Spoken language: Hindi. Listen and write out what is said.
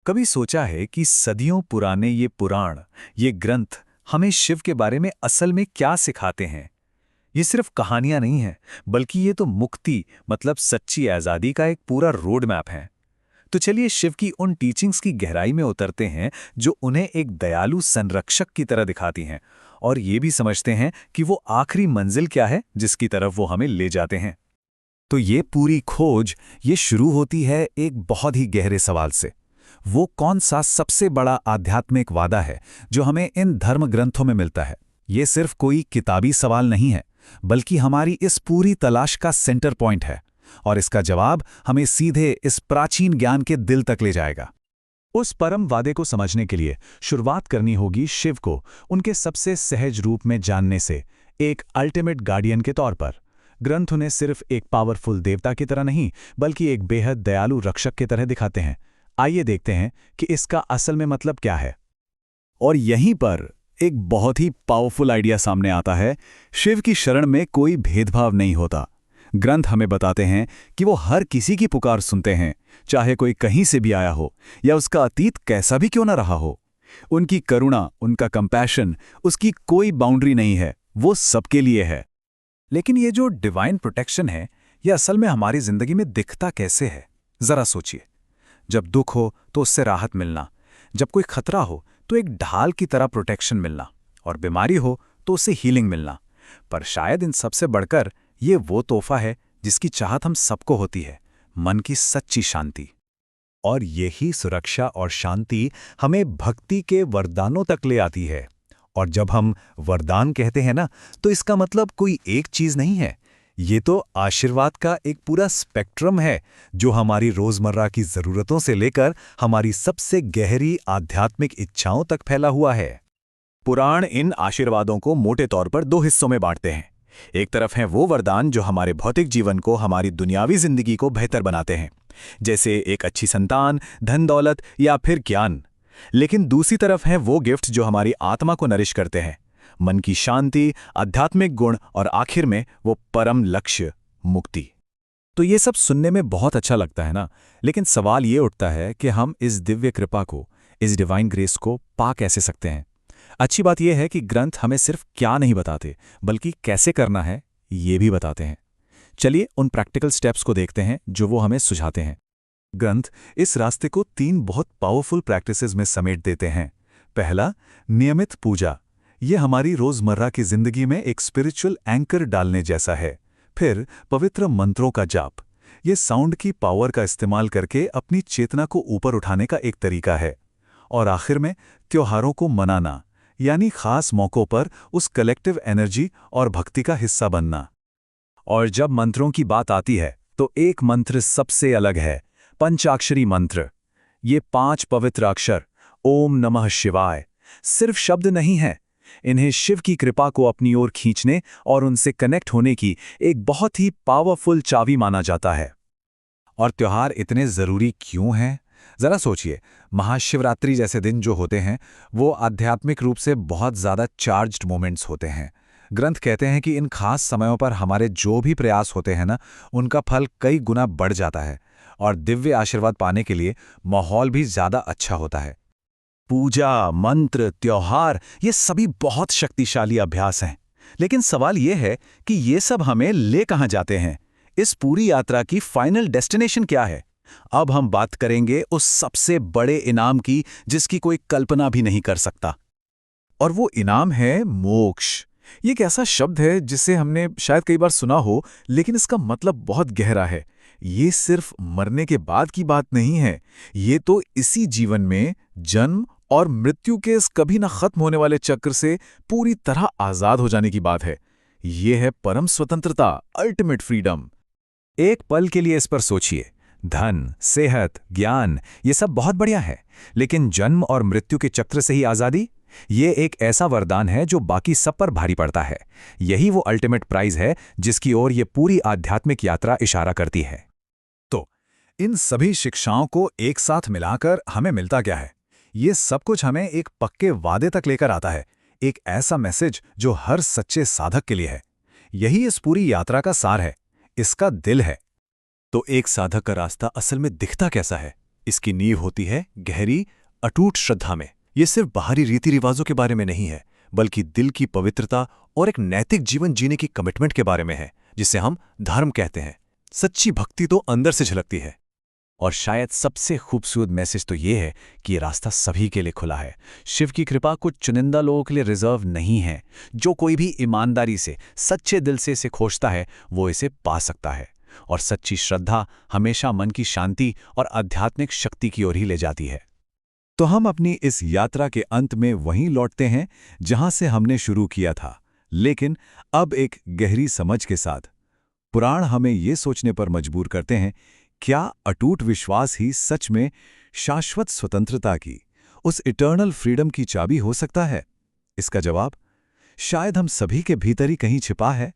कभी सोचा है कि सदियों पुराने ये पुराण, ये ग्रंथ हमें शिव के बारे में असल में क्या सिखाते हैं? ये सिर्फ कहानियां नहीं हैं, बल्कि ये तो मुक्ति मतलब सच्ची आजादी का एक पूरा रोड मैप है। तो चलिए शिव की उन टीचिंग्स की गहराई में उतरते हैं जो उन्हें एक दयालु संरक्षक की तरह दिखाती हैं, और ये भी समझते हैं कि वो आखिरी मंजिल क्या है जिसकी तरफ वो हमें ले जाते हैं। तो ये पूरी खोज ये शुरू होती है एक बहुत ही गहरे सवाल से। वो कौन सा सबसे बड़ा आध्यात्मिक वादा है जो हमें इन धर्म ग्रंथों में मिलता है? ये सिर्फ कोई किताबी सवाल नहीं है, बल्कि हमारी इस पूरी तलाश का सेंटर पॉइंट है, और इसका जवाब हमें सीधे इस प्राचीन ज्ञान के दिल तक ले जाएगा। उस परम वादे को समझने के लिए शुरुआत करनी होगी शिव को उनके सबसे सहज रूप में जानने से, एक अल्टीमेट गार्डियन के तौर पर। ग्रंथ उन्हें सिर्फ एक पावरफुल देवता की तरह नहीं, बल्कि एक बेहद दयालु रक्षक की तरह दिखाते हैं। आइए देखते हैं कि इसका असल में मतलब क्या है। और यहीं पर एक बहुत ही पावरफुल आइडिया सामने आता है। शिव की शरण में कोई भेदभाव नहीं होता। ग्रंथ हमें बताते हैं कि वो हर किसी की पुकार सुनते हैं, चाहे कोई कहीं से भी आया हो या उसका अतीत कैसा भी क्यों ना रहा हो। उनकी करुणा, उनका कंपैशन, उसकी कोई बाउंड्री नहीं है, वो सबके लिए है। लेकिन ये जो डिवाइन प्रोटेक्शन है, ये असल में हमारी जिंदगी में दिखता कैसे है? जरा सोचिए। जब दुख हो तो उससे राहत मिलना, जब कोई खतरा हो तो एक ढाल की तरह प्रोटेक्शन मिलना, और बीमारी हो तो उससे हीलिंग मिलना। पर शायद इन सबसे बढ़कर ये वो तोहफा है जिसकी चाहत हम सबको होती है, मन की सच्ची शांति। और यही सुरक्षा और शांति हमें भक्ति के वरदानों तक ले आती है। और जब हम वरदान कहते हैं ना, तो इसका मतलब कोई एक चीज नहीं है। ये तो आशीर्वाद का एक पूरा स्पेक्ट्रम है जो हमारी रोजमर्रा की जरूरतों से लेकर हमारी सबसे गहरी आध्यात्मिक इच्छाओं तक फैला हुआ है। पुराण इन आशीर्वादों को मोटे तौर पर दो हिस्सों में बांटते हैं। एक तरफ हैं वो वरदान जो हमारे भौतिक जीवन को, हमारी दुनियावी जिंदगी को बेहतर बनाते हैं, जैसे एक अच्छी संतान, धन दौलत या फिर ज्ञान। लेकिन दूसरी तरफ हैं वो गिफ्ट जो हमारी आत्मा को नरिश करते हैं, मन की शांति, आध्यात्मिक गुण और आखिर में वो परम लक्ष्य, मुक्ति। तो ये सब सुनने में बहुत अच्छा लगता है ना, लेकिन सवाल ये उठता है कि हम इस दिव्य कृपा को, इस डिवाइन ग्रेस को पा कैसे सकते हैं? अच्छी बात यह है कि ग्रंथ हमें सिर्फ क्या नहीं बताते, बल्कि कैसे करना है ये भी बताते हैं। चलिए उन प्रैक्टिकल स्टेप्स को देखते हैं जो वो हमें सुझाते हैं। ग्रंथ इस रास्ते को 3 बहुत पावरफुल प्रैक्टिसेस में समेट देते हैं। पहला, नियमित पूजा। ये हमारी रोजमर्रा की जिंदगी में एक स्पिरिचुअल एंकर डालने जैसा है। फिर पवित्र मंत्रों का जाप। ये साउंड की पावर का इस्तेमाल करके अपनी चेतना को ऊपर उठाने का एक तरीका है। और आखिर में त्योहारों को मनाना, यानी खास मौक़ों पर उस कलेक्टिव एनर्जी और भक्ति का हिस्सा बनना। और जब मंत्रों की बात आती है तो एक मंत्र सबसे अलग है, पंचाक्षरी मंत्र। ये 5 पवित्र अक्षर, ओम नमः शिवाय, सिर्फ शब्द नहीं है। इन्हें शिव की कृपा को अपनी ओर खींचने और उनसे कनेक्ट होने की एक बहुत ही पावरफुल चाबी माना जाता है। और त्योहार इतने जरूरी क्यों हैं? जरा सोचिए, महाशिवरात्रि जैसे दिन जो होते हैं वो आध्यात्मिक रूप से बहुत ज्यादा चार्ज्ड मोमेंट्स होते हैं। ग्रंथ कहते हैं कि इन खास समयों पर हमारे जो भी प्रयास होते हैं ना, उनका फल कई गुना बढ़ जाता है, और दिव्य आशीर्वाद पाने के लिए माहौल भी ज्यादा अच्छा होता है। पूजा, मंत्र, त्योहार, ये सभी बहुत शक्तिशाली अभ्यास हैं। लेकिन सवाल ये है कि ये सब हमें ले कहां जाते हैं? इस पूरी यात्रा की फाइनल डेस्टिनेशन क्या है? अब हम बात करेंगे उस सबसे बड़े इनाम की जिसकी कोई कल्पना भी नहीं कर सकता। और वो इनाम है मोक्ष। ये एक ऐसा शब्द है जिसे हमने शायद कई बार सुना हो, लेकिन इसका मतलब बहुत गहरा है। ये सिर्फ मरने के बाद की बात नहीं है, ये तो इसी जीवन में जन्म और मृत्यु के इस कभी ना खत्म होने वाले चक्र से पूरी तरह आजाद हो जाने की बात है। ये है परम स्वतंत्रता, अल्टीमेट फ्रीडम। एक पल के लिए इस पर सोचिए। धन, सेहत, ज्ञान, ये सब बहुत बढ़िया है, लेकिन जन्म और मृत्यु के चक्र से ही आजादी, ये एक ऐसा वरदान है जो बाकी सब पर भारी पड़ता है। यही वो अल्टीमेट प्राइज है जिसकी ओर ये पूरी आध्यात्मिक यात्रा इशारा करती है। तो इन सभी शिक्षाओं को एक साथ मिलाकर हमें मिलता क्या है? ये सब कुछ हमें एक पक्के वादे तक लेकर आता है, एक ऐसा मैसेज जो हर सच्चे साधक के लिए है। यही इस पूरी यात्रा का सार है, इसका दिल है। तो एक साधक का रास्ता असल में दिखता कैसा है? इसकी नींव होती है गहरी, अटूट श्रद्धा में। ये सिर्फ बाहरी रीति रिवाजों के बारे में नहीं है, बल्कि दिल की पवित्रता और एक नैतिक जीवन जीने की कमिटमेंट के बारे में है, जिसे हम धर्म कहते हैं। सच्ची भक्ति तो अंदर से झलकती है। और शायद सबसे खूबसूरत मैसेज तो ये है कि ये रास्ता सभी के लिए खुला है। शिव की कृपा कुछ चुनिंदा लोगों के लिए रिजर्व नहीं है। जो कोई भी ईमानदारी से, सच्चे दिल से इसे खोजता है, वो इसे पा सकता है। और सच्ची श्रद्धा हमेशा मन की शांति और आध्यात्मिक शक्ति की ओर ही ले जाती है। तो हम अपनी इस यात्रा के अंत में वहीं लौटते हैं जहां से हमने शुरू किया था, लेकिन अब एक गहरी समझ के साथ। पुराण हमें ये सोचने पर मजबूर करते हैं, क्या अटूट विश्वास ही सच में शाश्वत स्वतंत्रता की, उस इटर्नल फ्रीडम की चाबी हो सकता है? इसका जवाब शायद हम सभी के भीतर ही कहीं छिपा है।